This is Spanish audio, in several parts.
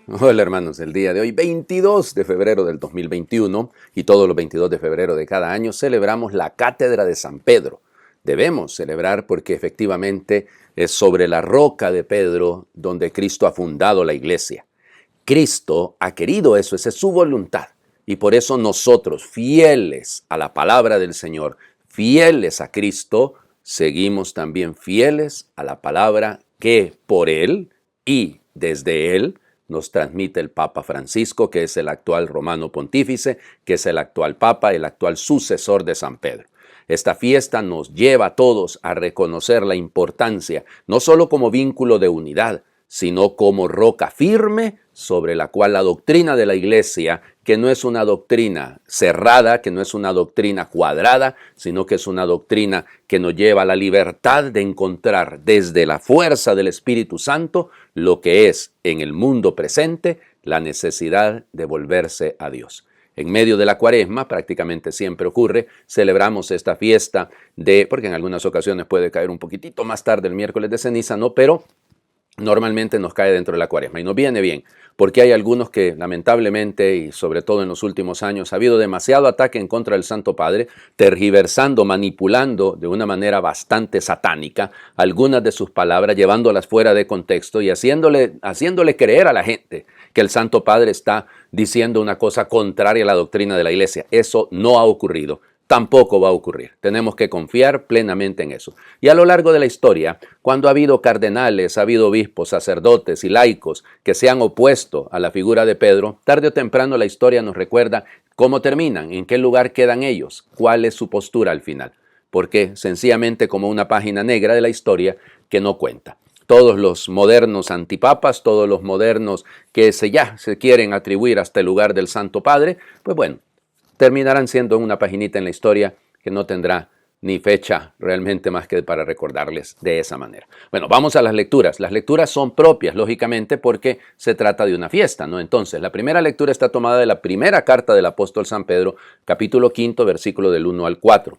Hola hermanos, el día de hoy, 22 de febrero del 2021 y todos los 22 de febrero de cada año celebramos la Cátedra de San Pedro. Debemos celebrar porque efectivamente es sobre la roca de Pedro donde Cristo ha fundado la iglesia. Cristo ha querido eso, esa es su voluntad. Y por eso nosotros, fieles a la palabra del Señor, fieles a Cristo, seguimos también fieles a la palabra que por Él y desde Él nos transmite el Papa Francisco, que es el actual romano pontífice, que es el actual Papa, el actual sucesor de San Pedro. Esta fiesta nos lleva a todos a reconocer la importancia, no solo como vínculo de unidad, sino como roca firme sobre la cual la doctrina de la Iglesia, que no es una doctrina cerrada, que no es una doctrina cuadrada, sino que es una doctrina que nos lleva a la libertad de encontrar desde la fuerza del Espíritu Santo lo que es en el mundo presente la necesidad de volverse a Dios. En medio de la Cuaresma, prácticamente siempre ocurre, celebramos esta fiesta porque en algunas ocasiones puede caer un poquitito más tarde el miércoles de ceniza, ¿no? Pero normalmente nos cae dentro de la Cuaresma y nos viene bien, porque hay algunos que lamentablemente y sobre todo en los últimos años ha habido demasiado ataque en contra del Santo Padre, tergiversando, manipulando de una manera bastante satánica algunas de sus palabras, llevándolas fuera de contexto y haciéndole creer a la gente que el Santo Padre está diciendo una cosa contraria a la doctrina de la Iglesia. Eso no ha ocurrido. Tampoco va a ocurrir. Tenemos que confiar plenamente en eso. Y a lo largo de la historia, cuando ha habido cardenales, ha habido obispos, sacerdotes y laicos que se han opuesto a la figura de Pedro, tarde o temprano la historia nos recuerda cómo terminan, en qué lugar quedan ellos, cuál es su postura al final. Porque sencillamente como una página negra de la historia que no cuenta. Todos los modernos antipapas, todos los modernos que se quieren atribuir hasta el lugar del Santo Padre, pues bueno, terminarán siendo una paginita en la historia que no tendrá ni fecha realmente más que para recordarles de esa manera. Bueno, vamos a las lecturas. Las lecturas son propias, lógicamente, porque se trata de una fiesta, ¿no? Entonces, la primera lectura está tomada de la primera carta del apóstol San Pedro, capítulo 5, versículo del 1 al 4.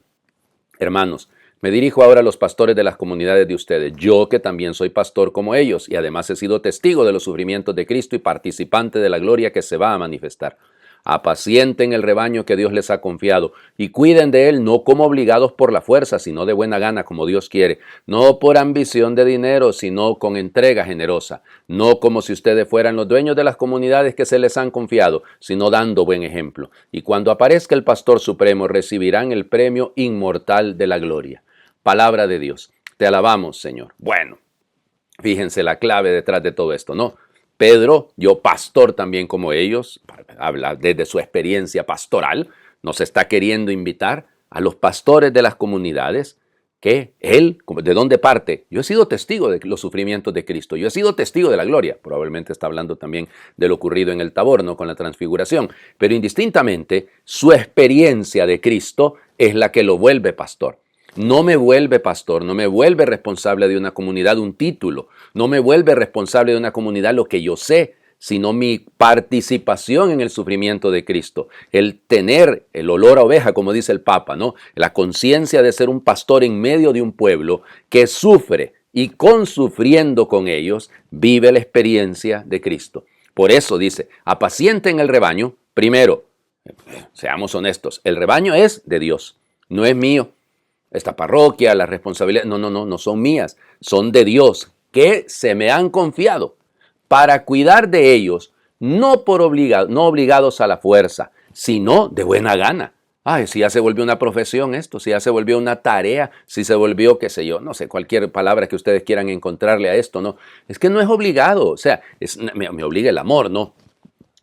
Hermanos, me dirijo ahora a los pastores de las comunidades de ustedes, yo que también soy pastor como ellos, y además he sido testigo de los sufrimientos de Cristo y participante de la gloria que se va a manifestar. Apacienten el rebaño que Dios les ha confiado y cuiden de él no como obligados por la fuerza, sino de buena gana como Dios quiere, no por ambición de dinero, sino con entrega generosa, no como si ustedes fueran los dueños de las comunidades que se les han confiado, sino dando buen ejemplo. Y cuando aparezca el Pastor Supremo recibirán el premio inmortal de la gloria. Palabra de Dios. Te alabamos, Señor. Bueno, fíjense la clave detrás de todo esto, ¿no? Pedro, yo pastor también como ellos, habla desde su experiencia pastoral, nos está queriendo invitar a los pastores de las comunidades que él, ¿de dónde parte? Yo he sido testigo de los sufrimientos de Cristo, yo he sido testigo de la gloria, probablemente está hablando también de lo ocurrido en el Tabor, ¿no? Con la transfiguración, pero indistintamente su experiencia de Cristo es la que lo vuelve pastor. No me vuelve pastor, no me vuelve responsable de una comunidad un título, no me vuelve responsable de una comunidad lo que yo sé, sino mi participación en el sufrimiento de Cristo, el tener el olor a oveja, como dice el Papa, ¿no? La conciencia de ser un pastor en medio de un pueblo que sufre y sufriendo con ellos, vive la experiencia de Cristo. Por eso dice, apacienten el rebaño. Primero, seamos honestos, el rebaño es de Dios, no es mío. Esta parroquia, la responsabilidad, no son mías, son de Dios, que se me han confiado para cuidar de ellos, no obligados a la fuerza, sino de buena gana. Ay, si ya se volvió una profesión esto, si ya se volvió una tarea, si se volvió, qué sé yo, no sé, cualquier palabra que ustedes quieran encontrarle a esto, ¿no? Es que no es obligado, o sea, me obliga el amor, ¿no?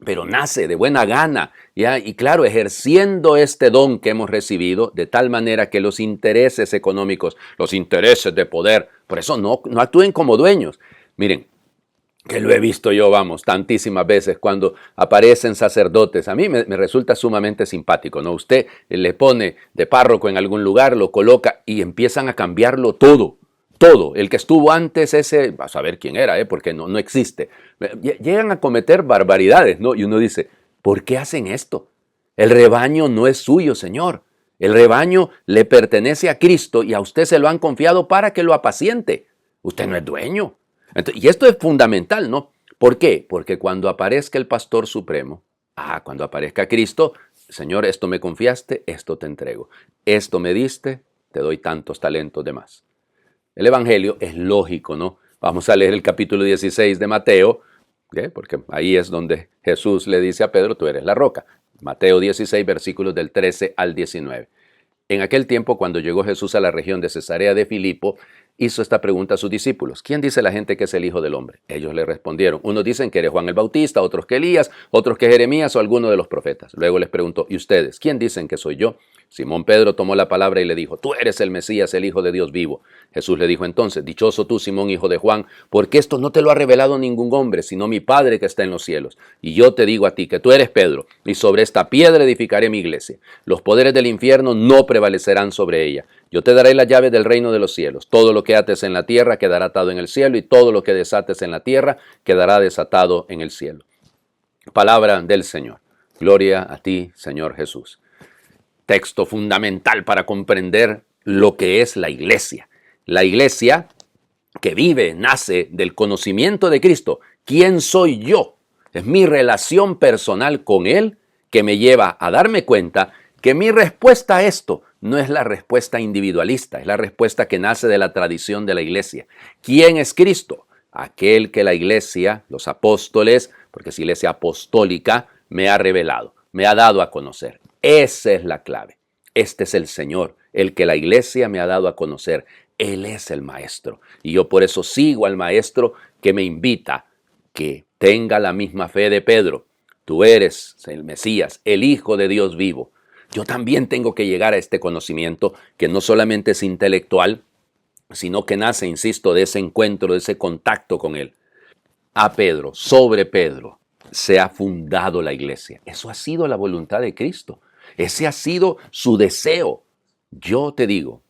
Pero nace de buena gana, ¿ya? Y claro, ejerciendo este don que hemos recibido, de tal manera que los intereses económicos, los intereses de poder, por eso no actúen como dueños. Miren, que lo he visto yo, vamos, tantísimas veces cuando aparecen sacerdotes. A mí me resulta sumamente simpático, ¿no? Usted le pone de párroco en algún lugar, lo coloca y empiezan a cambiarlo todo. Todo, el que estuvo antes, ese, a saber quién era, porque no existe. Llegan a cometer barbaridades, ¿no? Y uno dice, ¿por qué hacen esto? El rebaño no es suyo, Señor. El rebaño le pertenece a Cristo y a usted se lo han confiado para que lo apaciente. Usted no es dueño. Entonces, y esto es fundamental, ¿no? ¿Por qué? Porque cuando aparezca el pastor supremo, cuando aparezca Cristo, Señor, esto me confiaste, esto te entrego. Esto me diste, te doy tantos talentos de más. El Evangelio es lógico, ¿no? Vamos a leer el capítulo 16 de Mateo, ¿okay? Porque ahí es donde Jesús le dice a Pedro, tú eres la roca. Mateo 16, versículos del 13 al 19. En aquel tiempo, cuando llegó Jesús a la región de Cesarea de Filipo, hizo esta pregunta a sus discípulos: ¿quién dice la gente que es el Hijo del Hombre? Ellos le respondieron: unos dicen que eres Juan el Bautista, otros que Elías, otros que Jeremías o alguno de los profetas. Luego les preguntó: ¿y ustedes? ¿Quién dicen que soy yo? Simón Pedro tomó la palabra y le dijo: tú eres el Mesías, el Hijo de Dios vivo. Jesús le dijo entonces: dichoso tú, Simón, hijo de Juan, porque esto no te lo ha revelado ningún hombre, sino mi Padre que está en los cielos. Y yo te digo a ti que tú eres Pedro, y sobre esta piedra edificaré mi iglesia. Los poderes del infierno no prevalecerán sobre ella. Yo te daré la llave del reino de los cielos. Todo lo que ates en la tierra quedará atado en el cielo, y todo lo que desates en la tierra quedará desatado en el cielo. Palabra del Señor. Gloria a ti, Señor Jesús. Texto fundamental para comprender lo que es la iglesia. La iglesia que vive, nace del conocimiento de Cristo. ¿Quién soy yo? Es mi relación personal con Él que me lleva a darme cuenta que mi respuesta a esto no es la respuesta individualista, es la respuesta que nace de la tradición de la iglesia. ¿Quién es Cristo? Aquel que la iglesia, los apóstoles, porque es iglesia apostólica, me ha revelado, me ha dado a conocer. Esa es la clave. Este es el Señor, el que la iglesia me ha dado a conocer. Él es el Maestro. Y yo por eso sigo al Maestro que me invita que tenga la misma fe de Pedro. Tú eres el Mesías, el Hijo de Dios vivo. Yo también tengo que llegar a este conocimiento que no solamente es intelectual, sino que nace, insisto, de ese encuentro, de ese contacto con Él. A Pedro, sobre Pedro, se ha fundado la iglesia. Eso ha sido la voluntad de Cristo. Ese ha sido su deseo. Yo te digo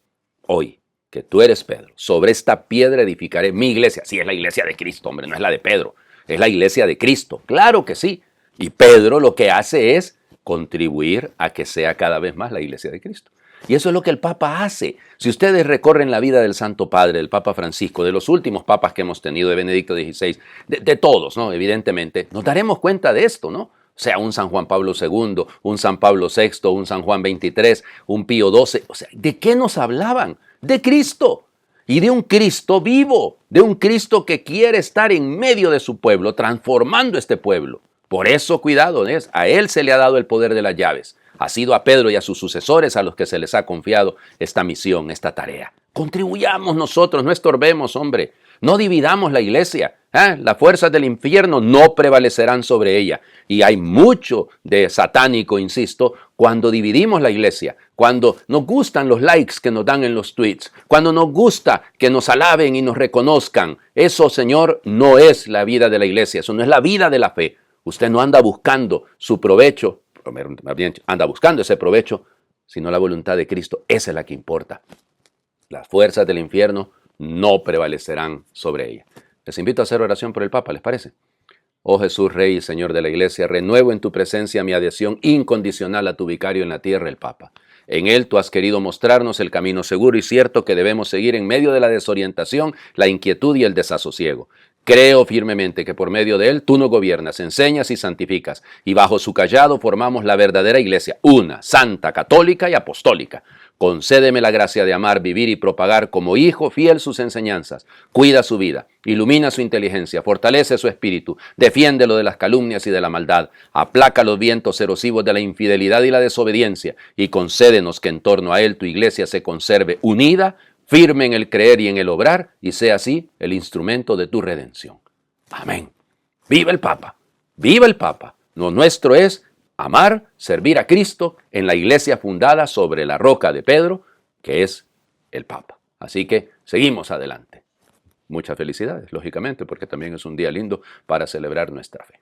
hoy que tú eres Pedro. Sobre esta piedra edificaré mi iglesia. Sí, es la iglesia de Cristo, hombre, no es la de Pedro. Es la iglesia de Cristo. Claro que sí. Y Pedro lo que hace es contribuir a que sea cada vez más la iglesia de Cristo. Y eso es lo que el Papa hace. Si ustedes recorren la vida del Santo Padre, del Papa Francisco, de los últimos papas que hemos tenido, de Benedicto XVI, de todos, ¿no? Evidentemente, nos daremos cuenta de esto, ¿no? O sea, un San Juan Pablo II, un San Pablo VI, un San Juan XXIII, un Pío XII. O sea, ¿de qué nos hablaban? De Cristo. Y de un Cristo vivo, de un Cristo que quiere estar en medio de su pueblo, transformando este pueblo. Por eso, cuidado, ¿ves? A Él se le ha dado el poder de las llaves. Ha sido a Pedro y a sus sucesores a los que se les ha confiado esta misión, esta tarea. Contribuyamos nosotros, no estorbemos, hombre. No dividamos la iglesia. Las fuerzas del infierno no prevalecerán sobre ella. Y hay mucho de satánico, insisto, cuando dividimos la iglesia, cuando nos gustan los likes que nos dan en los tweets, cuando nos gusta que nos alaben y nos reconozcan. Eso, Señor, no es la vida de la iglesia, eso no es la vida de la fe. Usted no anda buscando su provecho, más bien anda buscando ese provecho, sino la voluntad de Cristo. Esa es la que importa. Las fuerzas del infierno no prevalecerán sobre ella. Les invito a hacer oración por el Papa, ¿les parece? Oh Jesús, Rey y Señor de la Iglesia, renuevo en tu presencia mi adhesión incondicional a tu vicario en la tierra, el Papa. En él tú has querido mostrarnos el camino seguro y cierto que debemos seguir en medio de la desorientación, la inquietud y el desasosiego. Creo firmemente que por medio de él tú nos gobiernas, enseñas y santificas, y bajo su cayado formamos la verdadera iglesia, una, santa, católica y apostólica. Concédeme la gracia de amar, vivir y propagar como hijo fiel sus enseñanzas. Cuida su vida, ilumina su inteligencia, fortalece su espíritu, defiéndelo de las calumnias y de la maldad, aplaca los vientos erosivos de la infidelidad y la desobediencia, y concédenos que en torno a él tu iglesia se conserve unida, firme en el creer y en el obrar, y sea así el instrumento de tu redención. Amén. ¡Viva el Papa! ¡Viva el Papa! Lo nuestro es amar, servir a Cristo en la iglesia fundada sobre la roca de Pedro, que es el Papa. Así que seguimos adelante. Muchas felicidades, lógicamente, porque también es un día lindo para celebrar nuestra fe.